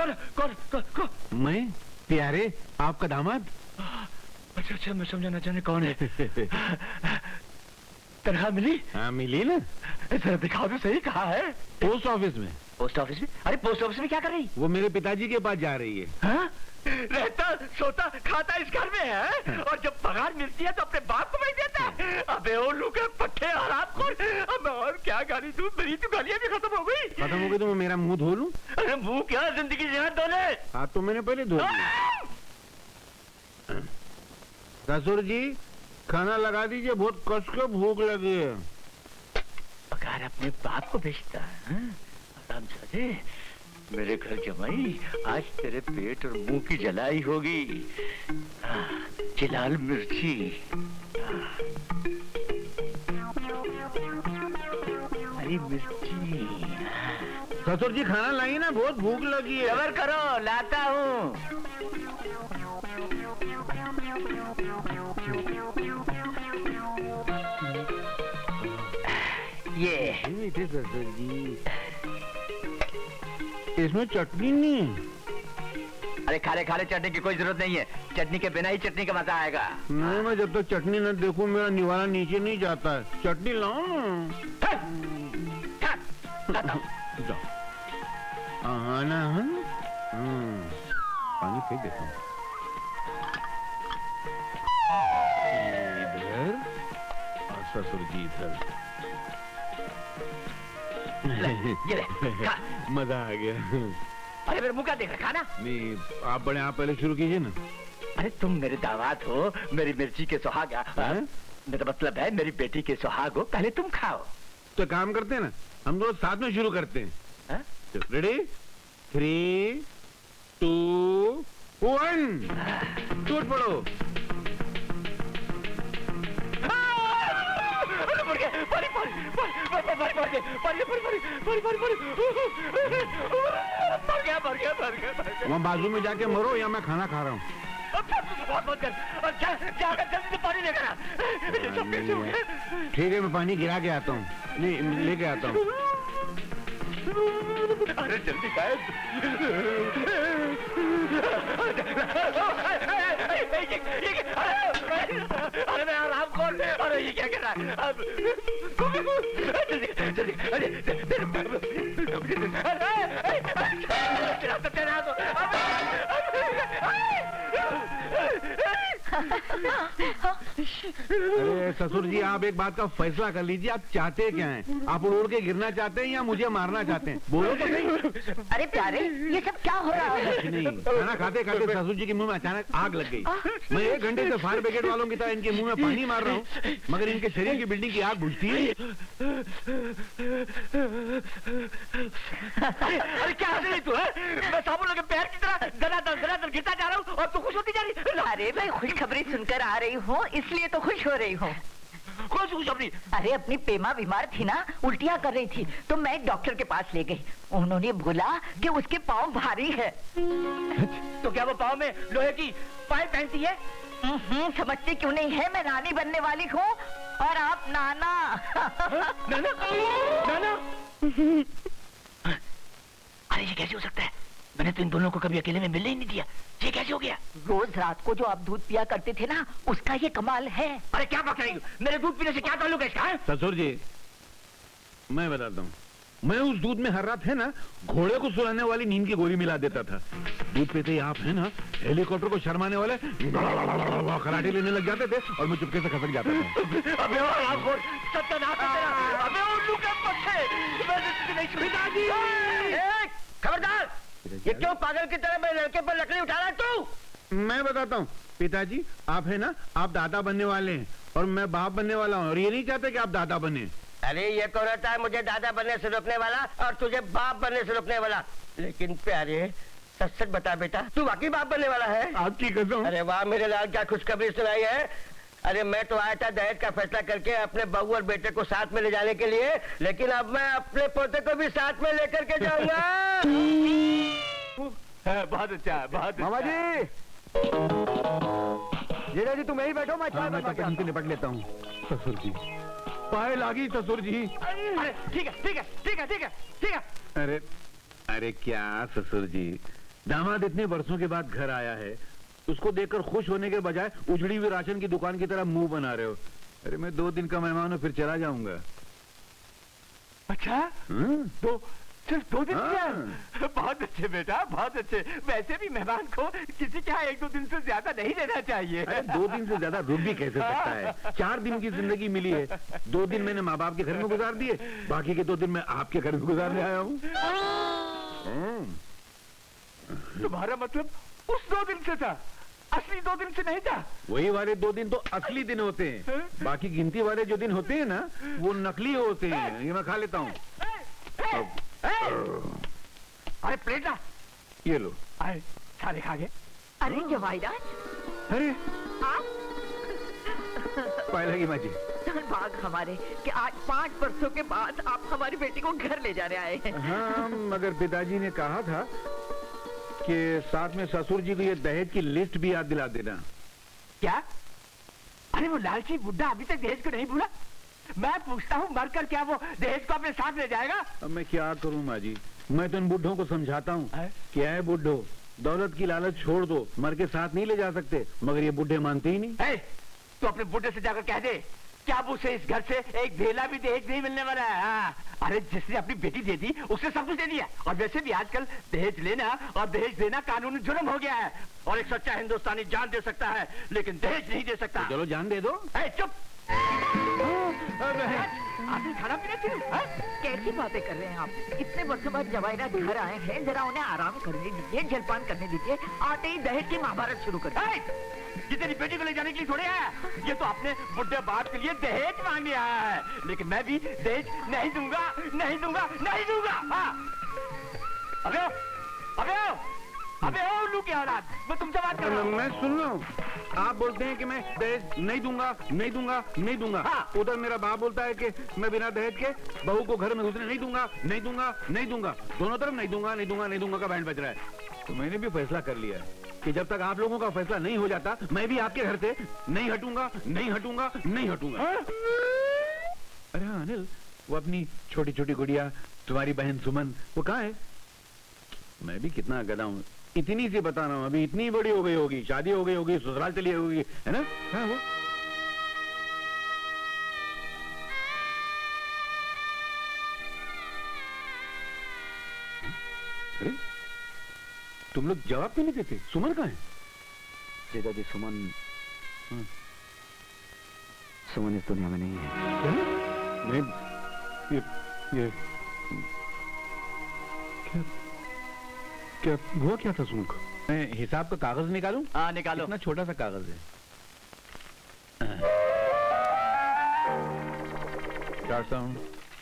कौन? मैं प्यारे आपका दामाद। अच्छा अच्छा, मैं समझा ना जाने कौन है। तनख्वाह मिली? हाँ मिली ना। जरा दिखाओ तो सही, कहाँ है? पोस्ट ऑफिस में। पोस्ट ऑफिस में? अरे पोस्ट ऑफिस में क्या कर रही? वो मेरे पिताजी के पास जा रही है। हाँ? रहता सोता खाता इस घर में है, और जब पगार मिलती है तो अपने बाप को भेज देता है। अबे ओ लुके पट्टे हरामखोर, अब मैं और क्या गाली दूं? मेरी तो गालियां भी खत्म हो गई। खत्म हो गई तो मैं मेरा मुंह धो लूं? अरे मुंह क्या, जिंदगी जी हाथ धो ले। हाथ तो मैंने पहले धो लिया। ससुर जी खाना लगा दीजिए, बहुत कस के भूख लगी है। पगार अपने बाप को भेजता है? आरामजादे, मेरे घर जमाई, आज तेरे पेट और मुंह की जलाई होगी। चिलाल मिर्ची। हरी मिर्ची। ससुर जी खाना लाइए ना, बहुत भूख लगी है। सबर करो, लाता हूँ। ये ससुर जी, इसमें चटनी नहीं। अरे खारे खारे चटनी की कोई जरूरत नहीं है, चटनी के बिना ही चटनी का मजा आएगा। नहीं, मैं जब तक चटनी न देखूं मेरा निवाला नीचे नहीं जाता है। चटनी लाओ ना। पानी फेंक देता हूँ इधर, और ससुर जी इधर। ये ले, खा। मजा आ गया। अरे मेरे मुंह का देख रखा ना? नहीं, आप बड़े, आप पहले शुरू कीजिए ना। अरे तुम मेरे दामाद हो, मेरी मिर्ची के सुहाग। मेरा मतलब है मेरी बेटी के सुहाग हो, पहले तुम खाओ। तो काम करते हैं ना, हम दोनों साथ में शुरू करते हैं। रेडी? 3, 2, 1 टूट पड़ो। वहाँ बाजू में जाके मरो या मैं खाना खा रहा हूँ। पानी लेकर आ। ठीक है, मैं पानी गिरा के आता हूँ, नहीं लेके आता हूँ। अरे जल्दी गायब। अरे मैं आराम कौन? अरे ये क्या कर रहा है? अब जल्दी अरे ससुर जी, आप एक बात का फैसला कर लीजिए, आप चाहते क्या हैं? आप उड़ के गिरना चाहते हैं या मुझे मारना चाहते हैं? बोलो तो सही। अरे प्यारे, ये सब क्या हो रहा है? कुछ नहीं, खाना खाते खाते ससुर जी के मुंह में अचानक आग लग गई। मैं 1 घंटे से फायर ब्रिगेड वालों की तरह इनके मुंह में पानी मार रहा हूँ, मगर इनके शरीर की बिल्डिंग की आग बुझती है। अरे क्या हंस रही तू है? मैं साबुन लगे पैर की तरह धनाधन गिरता जा रहा हूँ और तू खुश होती जा रही। अरे मैं खुशखबरी सुनकर आ रही हूँ, इसलिए तो खुश हो रही हूँ। कौन सी खुशखबरी? अरे अपनी पेमा बीमार थी ना, उल्टियाँ कर रही थी, तो मैं एक डॉक्टर के पास ले गई। उन्होंने बोला कि उसके पाँव भारी है। तो क्या वो पाँव में लोहे की पाइप पहनती है? समझती क्यों नहीं है, मैं नानी बनने वाली हूँ और आप नाना। नाना? नाना? अरे ये कैसे हो सकता है? मैंने तो इन दोनों को कभी अकेले में मिलने ही नहीं दिया। ये कैसे हो गया? रोज रात को जो आप दूध पिया करते थे ना, उसका ये कमाल है। अरे क्या बक रही हो? मेरे दूध पीने से क्या ताल्लुक है इसका? ससुर जी, मैं बताता हूँ, मैं उस दूध में हर रात है ना घोड़े को सुलाने वाली नींद की गोली मिला देता था। दूध पीते ही आप है ना हेलीकॉप्टर को शर्माने वाले खराटे लेने लग जाते थे और मैं चुपके से खसक जाता था। अबे और सत्यानाश है तेरा। अबे उल्लू के बच्चे, मैंने नहीं सुनी। खबरदार, ये क्यों पागल की तरह मेरे लड़के पर लकड़ी उठा रहा है तू? मैं बताता हूँ पिताजी, आप है ना, आप दादा बनने वाले हैं और मैं बाप बनने वाला हूँ, और ये नहीं चाहते कि आप दादा बने। अरे ये कौन रहता है मुझे दादा बनने से रोकने वाला और तुझे बाप बनने से रोकने वाला? लेकिन प्यारे, सच सच बता बेटा, तू वाकई बाप बनने वाला है? आपकी कसम। अरे वाह मेरे लाल, क्या खुशखबरी सुनाई है। अरे मैं तो आया था दहेज का फैसला करके अपने बहू और बेटे को साथ में ले जाने के लिए, लेकिन अब मैं अपने पोते को भी साथ में लेकर के जाऊंगा। बहुत अच्छा, बहुत मामा जी। जीजा जी तुम यही बैठो, मैं हाँ, मैं तक निपट लेता हूँ। ससुर जी पाए लागी, ससुर जी। अरे ठीक है ठीक है ठीक है ठीक है ठीक है। अरे अरे क्या ससुर जी, दामाद इतने वर्षों के बाद घर आया है, उसको देखकर खुश होने के बजाय उजड़ी हुई राशन की दुकान की तरह मुंह बना रहे हो। अरे मैं 2 दिन का मेहमान हूँ, फिर चला जाऊंगा। अच्छा तो सिर्फ 2 दिन क्या? बहुत अच्छे बेटा, बहुत अच्छे। वैसे भी मेहमान को किसी के यहाँ 1-2 दिन से ज्यादा नहीं रहना चाहिए। अरे 2 दिन से ज्यादा रुक भी कैसे सकता है? 4 दिन की जिंदगी मिली है, 2 दिन मैंने माँ बाप के घर में गुजार दिए, बाकी के 2 दिन मैं आपके घर में गुजारने आया हूँ। तुम्हारा मतलब उस 2 दिन से था, असली 2 दिन से नहीं था? वही वाले 2 दिन तो असली दिन होते हैं, बाकी गिनती वाले जो दिन होते हैं ना, वो नकली होते हैं। ये मैं खा लेता हूँ। अरे प्लेट ला। ये लो। अरे सारे खा गए। अरे जवाईराज, अरे आप पायला की माँ जी, भाग हमारे कि आज 5 वर्षों के बाद आप हमारी बेटी को घर ले जाने आए हैं। हाँ, मगर पिताजी ने कहा था कि साथ में ससुर जी को ये दहेज की लिस्ट भी याद दिला देना। क्या? अरे वो लालची बुड्ढा अभी तक दहेज को नहीं भूला? मैं पूछता हूँ, मरकर क्या वो दहेज को अपने साथ ले जाएगा? अब मैं क्या करूं माँ जी, मैं तो इन बुड्ढों को समझाता हूँ। क्या है बुड्ढो, दौलत की लालच छोड़ दो, मर के साथ नहीं ले जा सकते, मगर ये बुड्ढे मानते ही नहीं। तो अपने बुड्ढे से जाकर कह दे क्या अब उसे इस घर से एक ढेला भी दहेज नहीं मिलने वाला है। हाँ। अरे जिसने अपनी बेटी दे दी उसे सब कुछ दे दिया, और वैसे भी आजकल दहेज लेना और दहेज देना कानूनी जुर्म हो गया है, और एक सच्चा हिंदुस्तानी जान दे सकता है लेकिन दहेज नहीं दे सकता। तो चलो जान दे दो। चुप। आपने खाना पीना क्यों? कैसी बातें कर रहे हैं आप? इतने वर्षों बाद जवाईरात घर आए हैं, जरा उन्हें आराम करने दीजिए, जलपान करने दीजिए। आते ही दहेज की महाभारत शुरू कर दी। ये तेरी बेटी को ले जाने के लिए थोड़े आया, ये तो अपने बुड्ढे बाप के लिए दहेज मांगने आया है, लेकिन मैं भी दहेज नहीं दूंगा, नहीं दूंगा, नहीं दूंगा। हाँ। अबे उल्लू की औलाद, मैं तुमसे बात कर रहा हूँ। मैं सुन रहा हूँ, आप बोलते हैं कि मैं दहेज नहीं दूंगा, नहीं दूंगा, नहीं दूंगा। हाँ। उधर मेरा बाप बोलता है कि मैं बिना दहेज के बहू को घर में घुसने नहीं दूंगा, नहीं दूंगा, नहीं दूंगा। दोनों तरफ नहीं दूंगा, नहीं दूंगा, नहीं दूंगा का बैंड बज रहा है। तो मैंने भी फैसला कर लिया है कि जब तक आप लोगों का फैसला नहीं हो जाता, मैं भी आपके घर से नहीं हटूंगा, नहीं हटूंगा, नहीं हटूंगा। अरे हाँ अनिल, वो अपनी छोटी छोटी गुड़िया, तुम्हारी बहन सुमन, वो कहाँ है? मैं भी कितना गधा हूँ, इतनी सी बता रहा हूँ, अभी इतनी बड़ी हो गई होगी, शादी हो गई होगी, ससुराल चली होगी, है ना? हाँ वो अरे तुम लोग जवाब क्यों नहीं देते? सुमन कहाँ है? पिताजी सुमन इस दुनिया में नहीं है। क्या? ये क्या हुआ? क्या था सुमन को? मैं हिसाब का कागज निकालूं? हाँ निकालो। इतना छोटा सा कागज है।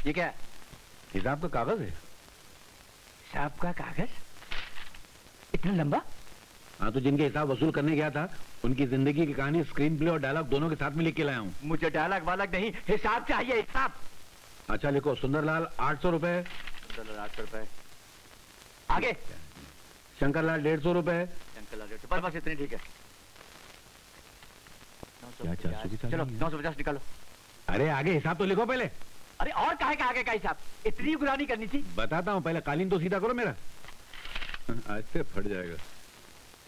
ये क्या? हिसाब का कागज है। हिसाब का कागज? इतना लंबा? हाँ, तो जिनके हिसाब वसूल करने गया था, उनकी जिंदगी की कहानी स्क्रीन प्ले और डायलॉग दोनों के साथ में लिख के लाया हूँ। मुझे डायलॉग वालक नहीं, हिसाब चाहिए, हिसाब। अच्छा लिखो, सुंदरलाल 800 रुपए, 800 रुपए। आगे। शंकरलाल 150 रुपए। बस इतनी ठीक है। क्या 450? चलो 950 निकालो। अरे आगे हिसाब तो लिखो पहले। अरे और काहे का आगे का हिसाब? इतनी गुरानी करनी थी। बताता हूँ, पहले कालीन तो सीधा करो मेरा। आज से फट जाएगा।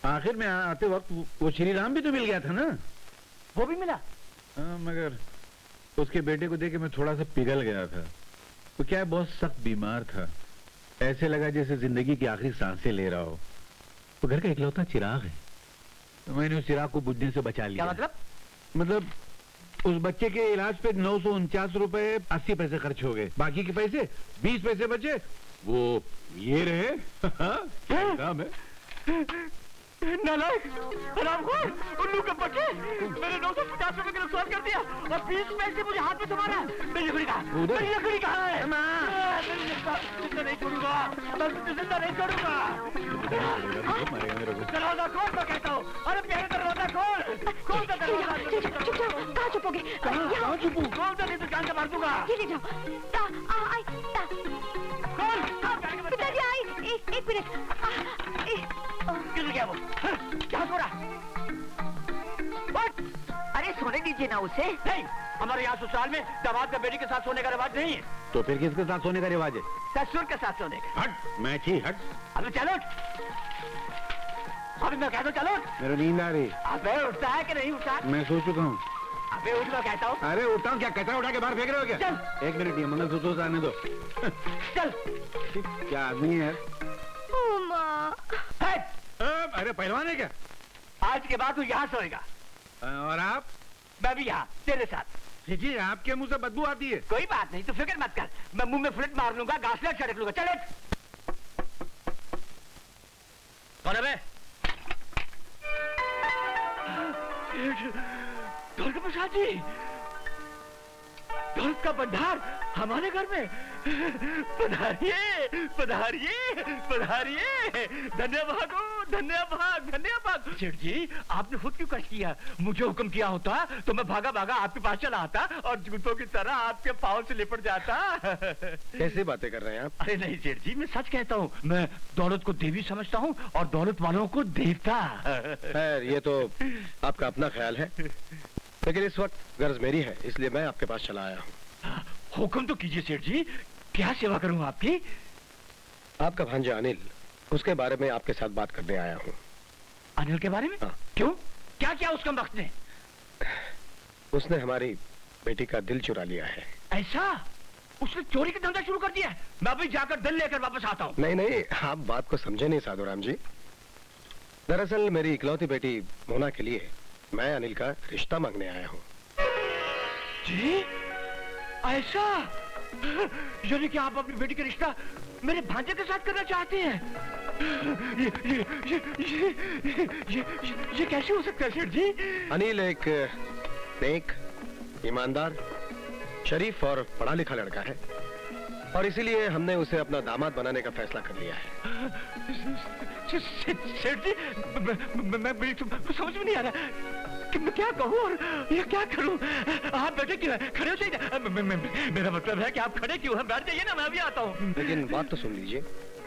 आखिर में आते वक्त वो श्री राम भी तो मिल गया था ना? वो भी मिला? हाँ, मगर उसके बेटे को देख के मैं थोड़ा सा पिघल गया था। वो क्या है, बहुत सख्त बीमार था, ऐसे लगा जैसे जिंदगी की आखिरी सांसें ले रहा हो। वो घर का इकलौता चिराग है, तो मैंने उस चिराग को बुझने से बचा लिया। क्या मतलब? मतलब उस बच्चे के इलाज पे 949 रुपए 80 पैसे खर्च हो गए, बाकी के पैसे 20 पैसे बचे, वो ये रहे। क्या काम है? नालायक, हरामखोर, उल्लू के बच्चे, मेरे 950 रुपए का नुकसान कर दिया और 20 पैसे मुझे हाथ में तुम्हारा। मेरी लकड़ी कहाँ? मेरी लकड़ी कहाँ है? मेरी जिंदा नहीं छोड़ूंगा, मैं जिंदा नहीं छोड़ूंगा। दरवाजा खोल, मैं कहता हूँ। अरे मेरे दरवाजा खोल, खोल का दरवाजा। कहाँ छुपोगे? कहाँ छुपू? खोल तो नहीं तो जान से मार दूंगा। ये ले जाओ। पिताजी आई, एक मिनट। गिर गया वो। क्या छोड़ा? अरे सोने दीजिए ना उसे। नहीं, हमारे यहाँ ससुराल में दामाद का बेटी के साथ सोने का रिवाज नहीं है। तो फिर किसके साथ सोने का रिवाज है? ससुर के साथ सोने का। हट, मैं छी हट। अबे चलो, अबे मैं कहता हूँ चलो। मेरी नींद आ रही। अबे उठता है कि नहीं उठता? मैं सो चुका हूँ। अबे उठ, मैं कहता हूँ। अरे उठा हूँ क्या? कचरा उठा के बाहर फेंक रहे हो क्या? चल। 1 मिनट, ये मंगलसूत्र से आने दो। चल। क्या आदमी है? हट। अरे पहलवान है क्या? आज के बाद तू यहाँ सोएगा। और आप? मैं भी यहाँ तेरे साथ। देखिए, आपके मुंह से बदबू आती है। कोई बात नहीं, तू फिक्र मत कर। मैं मुंह में फ्लिट मार लूंगा, घासलेट छड़क लूंगा। चल उठ। कौन है बे? दुर्गा प्रसाद जी, दौलत का भंडार हमारे घर में। पधारिए पधारिए पधारिए। धन्यवाद हो, धन्यवाद धन्यवाद। सेठ जी, आपने खुद क्यों कष्ट किया? मुझे हुक्म किया होता तो मैं भागा भागा आपके पास चला आता और जूतों की तरह आपके पाँव से लिपट जाता। कैसी बातें कर रहे हैं आप? अरे नहीं सेठ जी, मैं सच कहता हूँ। मैं दौलत को देवी समझता हूँ और दौलत वालों को देवता। खैर, ये तो आपका अपना ख्याल है, लेकिन इस वक्त गर्ज मेरी है, इसलिए मैं आपके पास चला आया हूँ। हुक्म तो कीजिए सेठ जी, क्या सेवा करूँ आपकी? आपका भांजा अनिल, उसके बारे में आपके साथ बात करने आया हूँ। अनिल के बारे में? हाँ। क्यों? क्या क्या उसका वक्त ने? उसने हमारी बेटी का दिल चुरा लिया है। ऐसा? उसने चोरी का धंधा शुरू कर दिया है? मैं अभी जाकर दिल लेकर वापस आता हूँ। नहीं नहीं, आप बात को समझे नहीं साधुराम जी। दरअसल मेरी इकलौती बेटी मोना के लिए मैं अनिल का रिश्ता मांगने आया हूँ। जी? ऐसा? यानी कि आप अपनी बेटी का रिश्ता मेरे भांजे के साथ करना चाहते हैं? ये कैसे हो सकता है सेठ जी? अनिल एक नेक, ईमानदार, शरीफ और पढ़ा लिखा लड़का है और इसीलिए हमने उसे अपना दामाद बनाने का फैसला कर लिया है। सेठ जी, मैं समझ में नहीं आ रहा कि मैं क्या कहूँ और ये क्या करूँ। आप बैठे क्यों हैं? खड़े हो जाइए। मेरा मतलब है कि आप खड़े क्यों हैं? बैठ जाइए ना, मैं भी आता हूँ। लेकिन बात तो सुन लीजिए।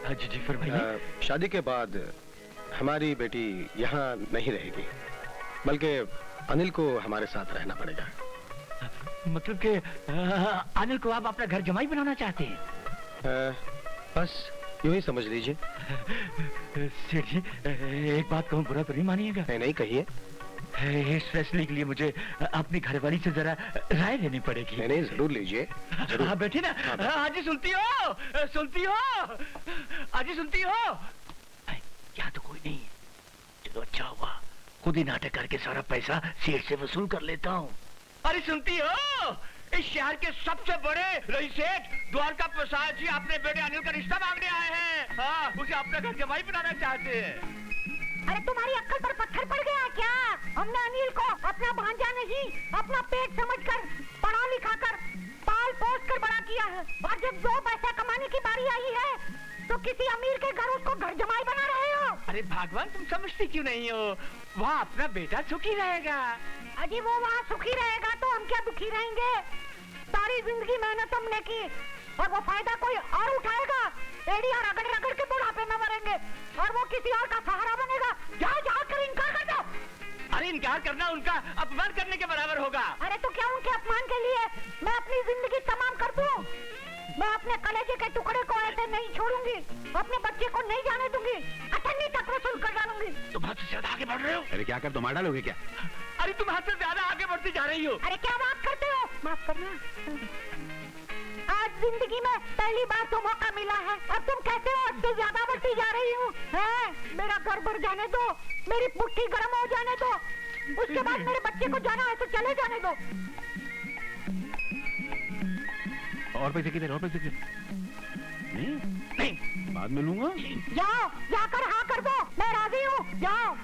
जी जी फरमाइए। शादी के बाद हमारी बेटी यहाँ नहीं रहेगी, बल्कि अनिल को हमारे साथ रहना पड़ेगा। मतलब कि अनिल को आप अपना घर जमाई बनाना चाहते हैं? बस यूं ही समझ लीजिए। सेठ जी, एक बात कहूँ, बुरा तो नहीं मानिएगा? नहीं नहीं, कहिए। इस फैसले के लिए मुझे अपनी घरवाली से जरा राय लेनी पड़ेगी। नहीं नहीं, जरूर लीजिए। हाँ बैठी ना। आज ही सुनती हो? सुनती हो? आज ही सुनती हो? यहाँ तो कोई नहीं है। चलो अच्छा हुआ, खुद ही नाटक करके सारा पैसा सेठ से वसूल कर लेता हूँ। अरे सुनती हो? इस शहर के सबसे बड़े रईस सेठ द्वारका प्रसाद जी अपने बेटे अनिल का रिश्ता मांगने आए हैं। हाँ, उसे अपना घर जमाई बनाना चाहते हैं। अरे तुम्हारी अक्ल पर पत्थर पड़ गया क्या? हमने अनिल को अपना भांजा नहीं, अपना पेट समझकर पढ़ा लिखा कर पाल पोस कर बड़ा किया है और जब 2 पैसा कमाने की बारी आई है तो किसी अमीर के घर उसको घर जमाई बना रहे हो। अरे भगवान, तुम समझती क्यों नहीं हो? वहाँ अपना बेटा सुखी रहेगा। अजी वो वहाँ सुखी रहेगा तो हम क्या दुखी रहेंगे? सारी जिंदगी मेहनत हमने की और वो फायदा कोई और उठाएगा? एड़ी और रगड़ रगड़ के बुढ़ापे में मरेंगे और वो किसी और का सहारा बनेगा। जाओ जाओ कर इनकार कर दो। अरे इनकार करना उनका अपमान करने के बराबर होगा। अरे तो क्या उनके अपमान के लिए मैं अपनी जिंदगी तमाम कर दूं? मैं अपने कलेजे के टुकड़े को ऐसे नहीं छोड़ूंगी, अपने बच्चे को नहीं जाने दूंगी, अठन्नी तक वसूल कर डालूंगी। तुम हद से ज्यादा आगे बढ़ रहे हो। अरे क्या कर, तुम मार डालोगे क्या? अरे तुम हद से ज्यादा आगे बढ़ती जा रही हो। अरे क्या बात करते हो? माफ करना, आज जिंदगी में पहली बार तो मौका मिला है। अब तुम कहते हो हद से ज्यादा बढ़ती जा रही हूँ। मेरा घर भर जाने दो, मेरी पुट्ठी गर्म हो जाने दो, उसके बाद मेरे बच्चे को जाना है तो चले जाने दो। और पैसे कितने? और पैसे कितने? नहीं, बाद में लूंगा। जाओ, जाकर हाँ कर दो, मैं राजी हूँ। जाओ।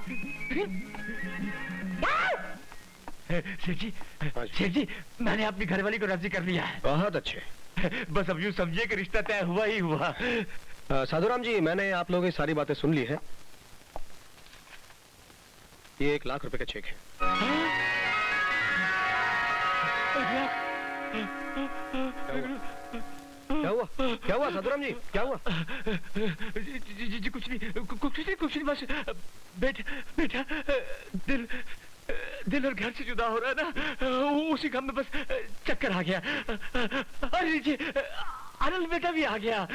सेठ जी, मैंने अपनी घरवाली को राजी कर लिया है। बहुत अच्छे। बस अब यूँ समझिए कि रिश्ता तय हुआ ही हुआ। साधुराम जी, मैंने आप लोगों की सारी बातें सुन ली है। ये 1 लाख रुपए का चेक है। क्या हुआ? क्या हुआ साधुराम जी? क्या हुआ? जी कुछ नहीं, कुछ नहीं, बस बेटा दिल दिल और घर से जुदा हो रहा है ना, उसी गम में बस चक्कर आ गया। अरे जी, आनंद बेटा भी आ गया।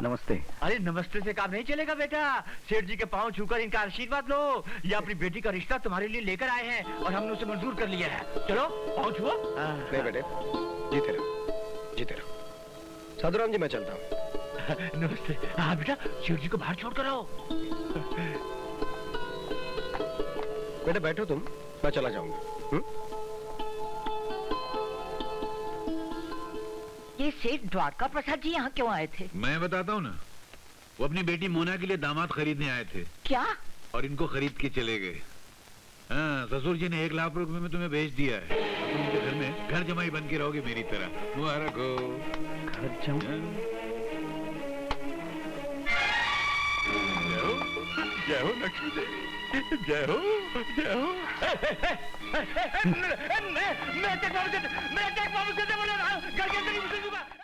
नमस्ते। अरे नमस्ते से काम नहीं चलेगा बेटा, सेठ जी के पांव छूकर इनका आशीर्वाद लो। ये अपनी बेटी का रिश्ता तुम्हारे लिए लेकर आए हैं और हमने उसे मंजूर कर लिया है। चलो पांव छुओ। नहीं बेटे, जीते रहो, जीते रहो। साधुराम जी, मैं चलता हूँ। नमस्ते। हाँ बेटा, सेठ जी को बाहर छोड़ कर आओ। बेटे बैठो तुम, मैं चला जाऊंगा। ये सेठ द्वारका प्रसाद जी यहाँ क्यों आए थे? मैं बताता हूँ ना, वो अपनी बेटी मोना के लिए दामाद खरीदने आए थे क्या? और इनको खरीद के चले गए। हाँ, ससुर जी ने 1 लाख रुपए में तुम्हें भेज दिया है। तुम उनके घर में घर जमाई बन के रहोगे मेरी तरह। मुबारक हो। घर जमाई? जय हो लक्ष्मी देवी, जय हो, जय हो। मैं टेक बाबू से बोल रहा हूँ, घर के अंदर ही घुसे दूंगा।